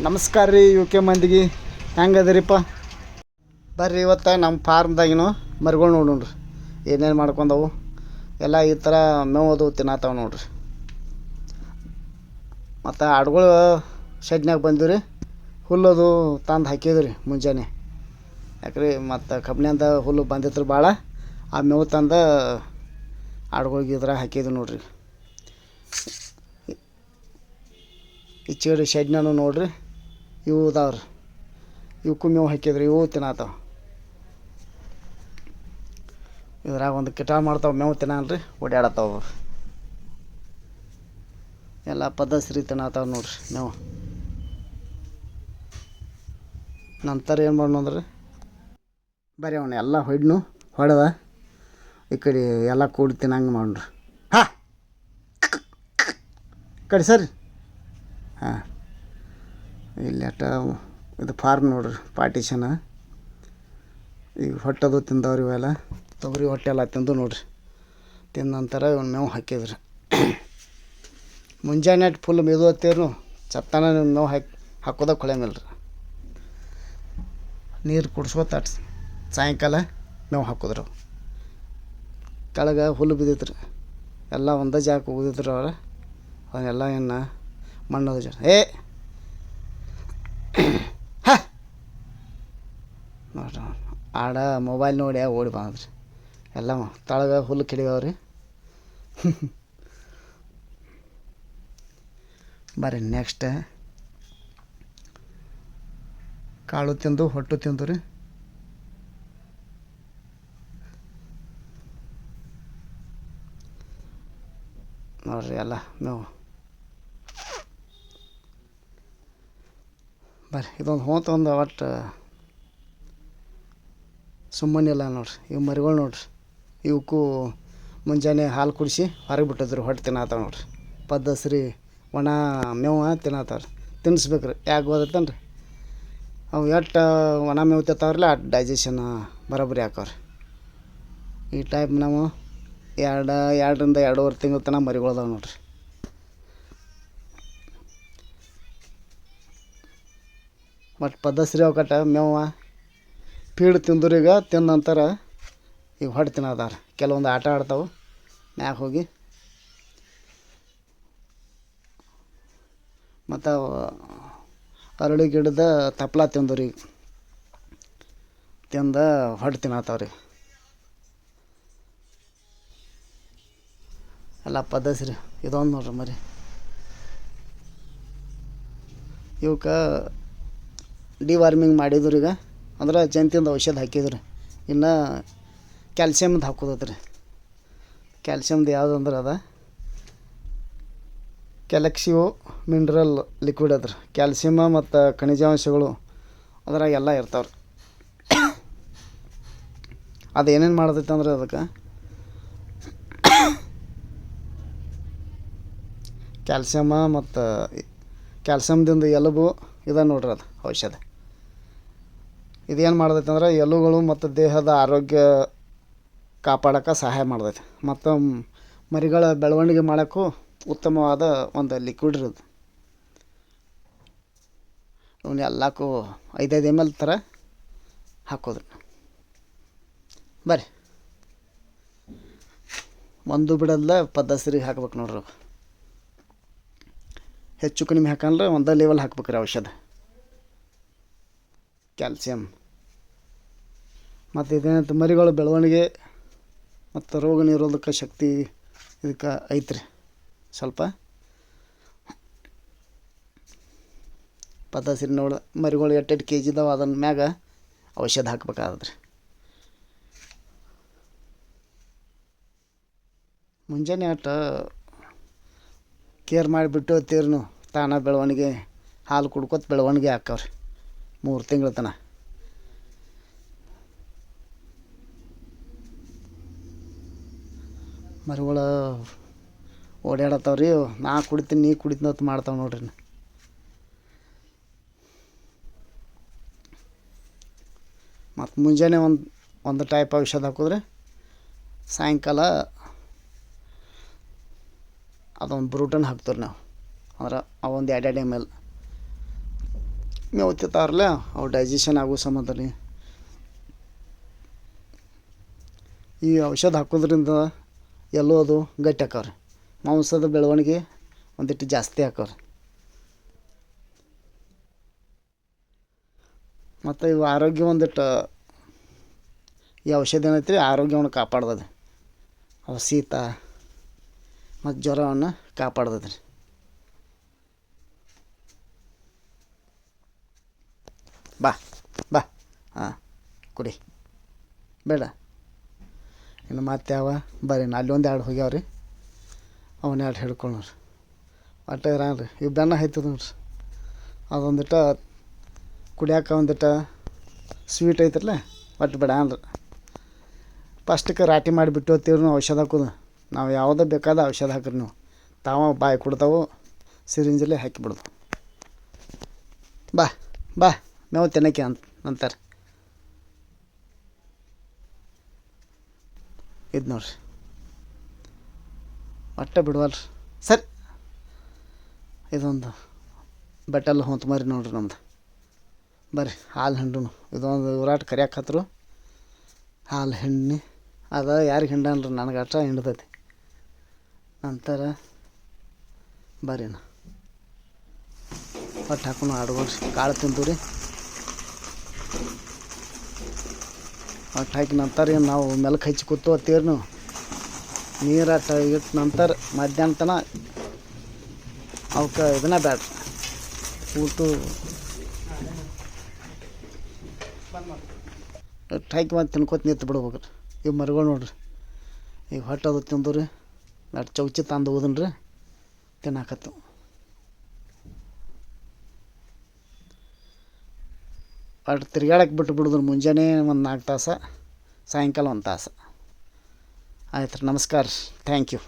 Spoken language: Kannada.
ನಮಸ್ಕಾರ ರೀ UK ಮಂದಿಗೆ ಹೆಂಗದಿರಿಪ್ಪ. ಬರ್ರಿ ಇವತ್ತು ನಮ್ಮ ಫಾರ್ಮ್ದಾಗಿನೂ ಮರಿಗಳು ನೋಡ್ರಿ ಏನೇನು ಮಾಡ್ಕೊಂಡವು ಎಲ್ಲ ಈ ಥರ ಮೇವು ತಿನ್ನತ್ತಾವ ನೋಡ್ರಿ. ಮತ್ತು ಆಡುಗಳು ಶೆಡ್ನ್ಯಾಗ ಬಂದಿವ್ರಿ, ಹುಲ್ಲದು ತಂದು ಹಾಕಿದ್ರಿ ಮುಂಜಾನೆ. ಯಾಕ್ರಿ ಮತ್ತು ಕಬ್ಬಿನಿಂದ ಹುಲ್ಲು ಬಂದಿತ್ತು ಭಾಳ, ಆ ಮೇವು ತಂದು ಆಡುಗಳಿಗೆ ಇದ್ರಾಗ ಹಾಕಿದ್ವಿ ನೋಡ್ರಿ. ಈ ಚೀಡಿ ಶೆಡ್ನಾನು ನೋಡ್ರಿ ಇವು ಇದಾವ್ರಿ, ಇವಕ್ಕೂ ಮೇವು ಹಾಕಿದ್ರಿ, ಇವು ತಿನ್ನತ್ತಾವ. ಇದ್ರಾಗ ಒಂದು ಕಿಟಾಳ ಮಾಡ್ತಾವೆ, ಮೇವು ತಿನ್ನಲ್ರಿ, ಓಡಾಡತ್ತಾವ. ಎಲ್ಲ ಪದ್ಧತಿ ತಿನ್ನತ್ತಾವ ನೋಡ್ರಿ ಮೇವು. ನಂತರ ಏನು ಮಾಡೋಣ ಅಂದ್ರೆ ಬರೀ ಅವನ್ನ ಎಲ್ಲ ಹೊಡೆದ ಈ ಕಡೆ ಎಲ್ಲ ಕೂಡಿ ತಿನ್ನಂಗೆ ಮಾಡ್ರಿ. ಹಾಂ ಕಡೆ ಸರಿ. ಹಾಂ ಇಲ್ಲಿ ಅಟ್ಟ ಇದು ಫಾರ್ಮ್ ನೋಡ್ರಿ, ಪಾರ್ಟಿಷನ್. ಈಗ ಹೊಟ್ಟದು ತಿಂದವ್ರಿ, ಇವೆಲ್ಲ ತೊಗರಿ ಹೊಟ್ಟೆ ಎಲ್ಲ ತಿಂದು ನೋಡ್ರಿ. ತಿಂದ ನಂತರ ಇವನ್ನ ಮೇವು ಹಾಕಿದ್ರಿ. ಮುಂಜಾನೆ ಫುಲ್ ಮೆದು ಹತ್ತೀರು, ಚತ್ತಾನ ಮೇವು ಹಾಕೋದಾಗ ಕೊಳೆಮಿಲ್ರಿ. ನೀರು ಕುಡ್ಸ್ಕೊತ ಸಾಯಂಕಾಲ ಮೇವು ಹಾಕಿದ್ರು. ಕೆಳಗೆ ಹುಲ್ಲು ಬಿದ್ದೈತ್ರಿ, ಎಲ್ಲ ಒಂದೇ ಜಾಗಕ್ಕೆ ಹೋಗಿದ್ರು ಅವ್ರು. ಅವನ್ನೆಲ್ಲ ಏನು ಮಣ್ಣದು ಜನ ಹಾಂ ನೋಡ್ರಿ, ಆಡ ಮೊಬೈಲ್ ನೋಡಿ ಓಡಿ ಬಂದ್ರಿ. ಎಲ್ಲ ತಳಗ ಹುಲ್ಲು ಕಿಡಿಯವ್ರಿ. ಬರ್ರಿ ನೆಕ್ಸ್ಟ್ ಕಾಳು ತಿಂದು ಹೊಟ್ಟು ತಿಂದು ರೀ. ನೋಡ್ರಿ ಎಲ್ಲ ಮೇವು. ಬರ್ರಿ ಇದೊಂದು ಹೋತೊಂದು ಒಟ್ಟು ಸುಮ್ಮನಿಲ್ಲ ನೋಡ್ರಿ. ಇವು ಮರಿಗಳು ನೋಡ್ರಿ, ಇವಕ್ಕೂ ಮುಂಜಾನೆ ಹಾಲು ಕುಡಿಸಿ ಹೊರಗೆ ಬಿಟ್ಟಿದ್ರಿ, ಹೊಟ್ಟೆ ತಿನ್ನತ್ತಾವ ನೋಡ್ರಿ. ಪದ್ದಸ್ರಿ ಒಣ ಮೇವು ತಿನ್ನತ್ತಾವ್ರಿ, ತಿನ್ನಿಸ್ಬೇಕ್ರಿ. ಯಾಕೆ ಗೊತ್ತೈತೇನ್ರಿ, ಅವು ಎಷ್ಟು ಒಣ ಮೇವು ತಿಂತಾವ್ರಲ್ಲ ಅಷ್ಟು ಡೈಜೆಷನ್ ಬರೋಬ್ಬರಿ ಹಾಕವ್ರಿ. ಈ ಟೈಪ್ ನಾವು ಎರಡರಿಂದ 2.5 ತಿಂಗಳ ತನಕ ಮರಿಗಳದಾವ ನೋಡ್ರಿ. ಮತ್ತು ಪದ್ದಸ್ರಿ ಅವಕಟ್ಟ ಮೇವು ಫೀಡ್ ತಿಂದ್ರು. ಈಗ ತಿಂದ ನಂತರ ಈಗ ಹೊಟ್ಟೆ ತಿನ್ನೋದಾರ. ಕೆಲವೊಂದು ಆಟ ಆಡ್ತಾವೆ ಮ್ಯಾಗ ಹೋಗಿ. ಮತ್ತು ಅರಳಿ ಗಿಡದ ತಪ್ಪಲ ತಿಂದ್ರಿ, ತಿಂದ ಹೊಟ್ಟೆ ತಿನ್ನತ್ತಾವ್ರಿ. ಎಲ್ಲ ಪದ್ದಸ್ರಿ. ಇದೊಂದು ನೋಡ್ರಿ ಮರಿ, ಇವಕ್ಕೆ ಡಿವಾರ್ಮಿಂಗ್ ಮಾಡಿದ್ರು. ಈಗ ಅಂದ್ರೆ ಜಂತಿಂದ ಔಷಧ ಹಾಕಿದ್ರಿ. ಇನ್ನು ಕ್ಯಾಲ್ಸಿಯಮ್ದು ಹಾಕೋದತ್ರಿ. ಕ್ಯಾಲ್ಸಿಯಮ್ದು ಯಾವುದು ಅಂದ್ರೆ ಅದ ಕ್ಯಾಲಕ್ಸಿಯೋ ಮಿನರಲ್ ಲಿಕ್ವಿಡ್ ಅದ್ರಿ. ಕ್ಯಾಲ್ಸಿಯಮ ಮತ್ತು ಖನಿಜಾಂಶಗಳು ಅದ್ರಾಗ ಎಲ್ಲ ಇರ್ತಾವ್ರಿ. ಅದು ಏನೇನು ಮಾಡ್ತೈತೆ ಅಂದ್ರೆ ಅದಕ್ಕೆ ಕ್ಯಾಲ್ಸಿಯಮ ಮತ್ತು ಕ್ಯಾಲ್ಸಿಯಮ್ದಿಂದ ಎಲುಬು ಇದೆ ನೋಡ್ರಿ, ಅದು ಔಷಧ. ಇದೇನು ಮಾಡ್ತೈತೆ ಅಂದ್ರೆ ಎಲುಬುಗಳು ಮತ್ತು ದೇಹದ ಆರೋಗ್ಯ ಕಾಪಾಡೋಕೆ ಸಹಾಯ ಮಾಡ್ತೈತೆ. ಮತ್ತು ಮರಿಗಳ ಬೆಳವಣಿಗೆ ಮಾಡೋಕ್ಕೂ ಉತ್ತಮವಾದ ಒಂದು ಲಿಕ್ವಿಡ್ ಇರೋದು. ಇವನ್ನ ಎಲ್ಲಕ್ಕೂ 5 ml ಥರ ಹಾಕೋದ್ರಿ. ಬರ್ರಿ ಒಂದು ಬಿಡಲ್ಲ ಪದ್ದಸ್ರಿಗೆ ಹಾಕ್ಬೇಕು ನೋಡ್ರಿ. ಹೆಚ್ಚು ಕಡಿಮೆ ಹಾಕಂದ್ರೆ ಒಂದೇ ಲೆವೆಲ್ ಹಾಕ್ಬೇಕ್ರಿ ಔಷಧ ಕ್ಯಾಲ್ಸಿಯಮ್. ಮತ್ತು ಇದೇನಂತ ಮರಿಗಳ ಬೆಳವಣಿಗೆ ಮತ್ತು ರೋಗ ನಿರೋಧಕ ಶಕ್ತಿ ಇದಕ್ಕೆ ಐತ್ರಿ. ಸ್ವಲ್ಪ ಪದ್ದಸ್ರಿ ನೋಡಿ ಮರಿಗಳು 8 kg ಇದಾವೆ, ಅದನ್ನ ಮ್ಯಾಗ ಔಷಧ ಹಾಕ್ಬೇಕಾದ್ರಿ. ಮುಂಜಾನೆ ಅಷ್ಟು ಕೇರ್ ಮಾಡಿಬಿಟ್ಟು ತೀರ್ನು ತಾನ ಬೆಳವಣಿಗೆ ಹಾಲು ಕುಡ್ಕೊತ ಬೆಳವಣಿಗೆ ಹಾಕವ್ರಿ 3 ತಿಂಗಳ ತನಕ. ಮರಿಗಳು ಓಡಾಡತ್ತಾವ್ರಿ. ನಾ ಕುಡಿತೀನಿ ನೀ ಕುಡಿತೀನಿ ಅಂತ ಮಾಡ್ತಾವೆ ನೋಡ್ರಿ. ಮತ್ತು ಮುಂಜಾನೆ ಒಂದು ಟೈಪ್ ಔಷಧ ಹಾಕಿದ್ರೆ ಸಾಯಂಕಾಲ ಅದೊಂದು ಬ್ರೂಟನ್ ಹಾಕ್ತೀವಿ ನಾವು. ಅಂದ್ರೆ ಅವೊಂದು 2 ml ಮೇವು ತಿಂತಾರಲ್ಲ ಅವು ಡೈಜೆಷನ್ ಆಗೋ ಸಂಬಂಧ ರೀ ಈ ಔಷಧ ಹಾಕೋದ್ರಿಂದ ಎಲ್ಲೋ ಅದು ಗಟ್ಟಿ ಆಕವ್ರಿ ಮಾಂಸದ ಬೆಳವಣಿಗೆ ಒಂದಿಟ್ಟು ಜಾಸ್ತಿ ಆಕವ್ರಿ ಮತ್ತು ಇವು ಆರೋಗ್ಯ ಒಂದಿಟ್ಟು ಈ ಔಷಧಿ ಏನೈತಿ ರೀ ಆರೋಗ್ಯವನ್ನು ಕಾಪಾಡ್ತದೆ ಅವು ಶೀತ ಮತ್ತು ಜ್ವರವನ್ನು ಕಾಪಾಡ್ತದೆ ರೀ ಬಾ ಬಾ ಹಾಂ ಕುಡಿ ಬೇಡ ಇನ್ನು ಮತ್ತೆ ಯಾವ ಬರ್ರಿ ಅಲ್ಲಿ ಒಂದು ಎರಡು ಹೋಗ್ಯಾವ ರೀ ಅವನ್ನ ಎರಡು ಹಿಡ್ಕೊಳ್ಳೋರಿ ಒಟ್ಟು ಇರಾನ್ರಿ ಇವು ಬೆನ್ನ ಹೈತದ ನೋಡ್ರಿ ಅದೊಂದಿಟ್ಟು ಕುಡಿಯಾಕ ಒಂದಿಟ್ಟು ಸ್ವೀಟ್ ಐತ್ರಲ್ಲ ಒಟ್ಟು ಬೇಡ ಅನ್ರಿ ಫಸ್ಟ್ಗೆ ರಾಟಿ ಮಾಡಿಬಿಟ್ಟು ಹೋಗ್ತೀವಿ ನಾವು ಔಷಧ ಹಾಕೋದು ನಾವು ಯಾವುದೇ ಬೇಕಾದ ಔಷಧ ಹಾಕ್ರಿ ನೀವು ತಾವ ಬಾಯಿ ಕೊಡ್ತಾವು ಸಿರಿಂಜಲ್ಲೇ ಹಾಕಿಬಿಡೋದು ಬಾ ಬಾ ಮೇವು ತಿನ್ನಕ್ಕೆ ಅಂತಾರೆ ಇದು ನೋಡ್ರಿ ಒಟ್ಟೆ ಬಿಡುವಲ್ರಿ ಸರಿ ಇದೊಂದು ಬೆಟ್ಟಲ್ಲಿ ಹೊಂತ ಮರಿ ನೋಡ್ರಿ ನಮ್ದು ಬರ್ರಿ ಹಾಲು ಹಿಂಡು ಇದೊಂದು ವಿರಾಟ್ ಕರಿಯಾಕೆ ಹತ್ರು ಹಾಲು ಹಿಂಡಿ ಅದ ಯಾರಿಗೆ ಹಿಂಡನ್ರಿ ನನಗೆ ಅಷ್ಟ ಹಿಂಡ್ತೈತಿ ನಂತರ ಬರ್ರಿ ನಾ ಒಟ್ಟು ಹಾಕೊಂಡು ಆಡ್ಕೊಳ್ರಿ ಕಾಳು ತಿಂತೀವಿ ರೀ ಒಟ್ಟು ಹಾಕಿ ನಂತರ ನಾವು ಮೆಲಕ್ಕೆ ಹಚ್ಚಿ ಕೂತು ಹತ್ತೀರಿ ನೀವು ನೀರಾಟ ಇಟ್ಟು ನಂತರ ಮಧ್ಯಾಹ್ನ ತನ ಅವಕ್ಕೆ ಇದನ್ನ ಬ್ಯಾಡ್ರಿ ಊಟ ಇಟ್ಟು ಹಾಕಿ ಮತ್ತೆ ತಿನ್ಕೋತ ನಿಂತು ಬಿಡ್ಬೇಕ್ರಿ ಇವು ಮರಿಗಳು ನೋಡ್ರಿ ಈಗ ಹೊಟ್ಟೆ ಅದು ತಿಂದು ರೀ ಅಷ್ಟು ಚೌಚಿ ತಂದು ಹೋದನ್ ರೀ ತಿನ್ನಾಕತ್ತು ಅಷ್ಟು ತಿರ್ಗಾಡಕ್ಕೆ ಬಿಟ್ಟು ಬಿಡಿದ್ರು ಮುಂಜಾನೆ ಒಂದು 4 ತಾಸು ಸಾಯಂಕಾಲ 1 ತಾಸು ಆಯ್ತು ರೀ ನಮಸ್ಕಾರ ಥ್ಯಾಂಕ್ ಯು